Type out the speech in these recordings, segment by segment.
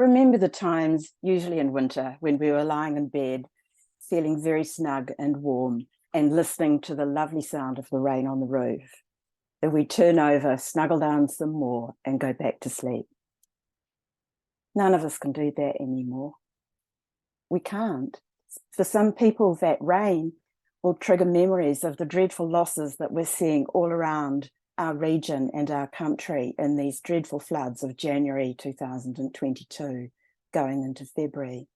remember the times, usually in winter, when we were lying in bed, feeling very snug and warm and listening to the lovely sound of the rain on the roof. Then we turn over, snuggle down some more and go back to sleep. None of us can do that anymore. We can't. For some people, that rain will trigger memories of the dreadful losses that we're seeing all around our region and our country in these dreadful floods of January 2022 going into February.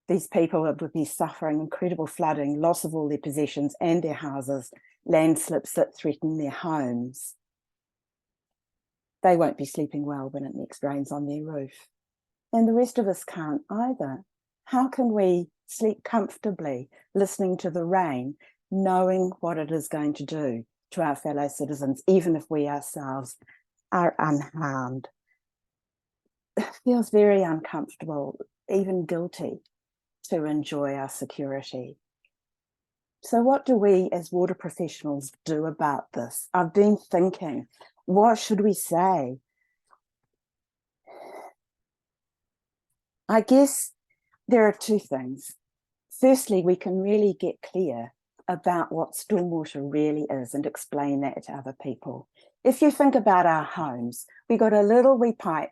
These people would be suffering incredible flooding, loss of all their possessions and their houses, landslips that threaten their homes. They won't be sleeping well when it next rains on their roof. And the rest of us can't either. How can we sleep comfortably listening to the rain, knowing what it is going to do to our fellow citizens, even if we ourselves are unharmed? It feels very uncomfortable, even guilty, to enjoy our security. So what do we as water professionals do about this? I've been thinking, what should we say? I guess there are two things. Firstly, we can really get clear about what stormwater really is and explain that to other people. If you think about our homes, we got a little wee pipe,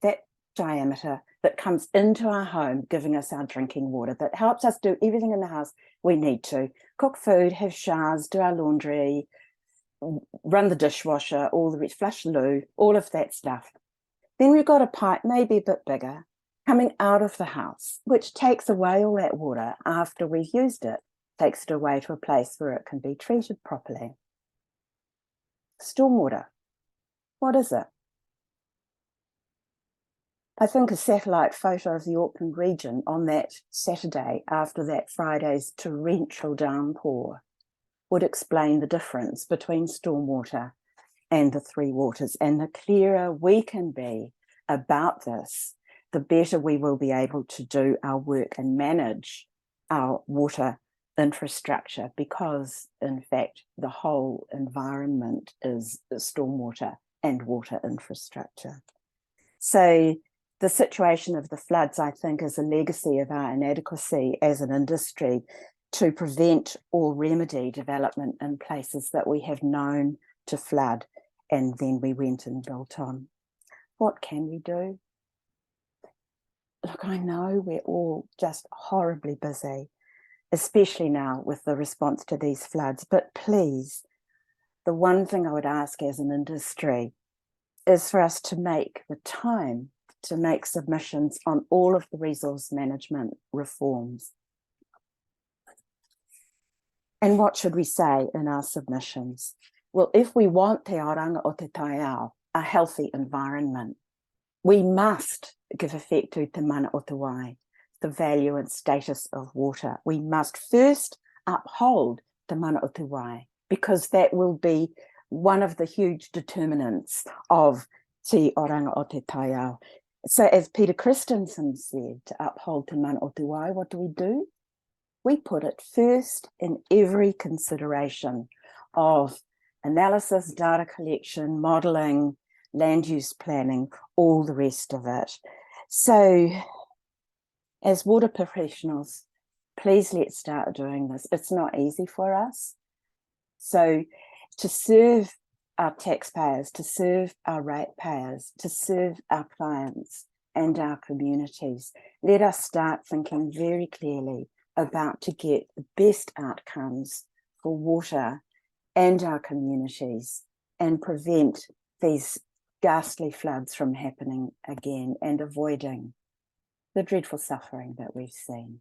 that diameter, that comes into our home, giving us our drinking water, that helps us do everything in the house we need to. Cook food, have showers, do our laundry, run the dishwasher, all the rest, flush loo, all of that stuff. Then we've got a pipe, maybe a bit bigger, coming out of the house, which takes away all that water after we've used it, takes it away to a place where it can be treated properly. Stormwater, what is it? I think a satellite photo of the Auckland region on that Saturday after that Friday's torrential downpour would explain the difference between stormwater and the three waters. And the clearer we can be about this, the better we will be able to do our work and manage our water infrastructure, because in fact the whole environment is stormwater and water infrastructure. So the situation of the floods, I think, is a legacy of our inadequacy as an industry to prevent or remedy development in places that we have known to flood and then we went and built on. What can we do? Look, I know we're all just horribly busy, especially now with the response to these floods, but please, the one thing I would ask as an industry is for us to make the time to make submissions on all of the resource management reforms. And what should we say in our submissions? Well, if we want te aoranga o te taiao, a healthy environment, we must give effect to te mana o te wai, the value and status of water. We must first uphold te mana o te wai, because that will be one of the huge determinants of te oranga o te taiao. So as Peter Christensen said, to uphold te mana o te wai, what do? We put it first in every consideration of analysis, data collection, modelling, land use planning, all the rest of it. So as water professionals, please let's start doing this. It's not easy for us. So to serve our taxpayers, to serve our ratepayers, to serve our clients and our communities, let us start thinking very clearly about to get the best outcomes for water and our communities and prevent these ghastly floods from happening again and avoiding the dreadful suffering that we've seen.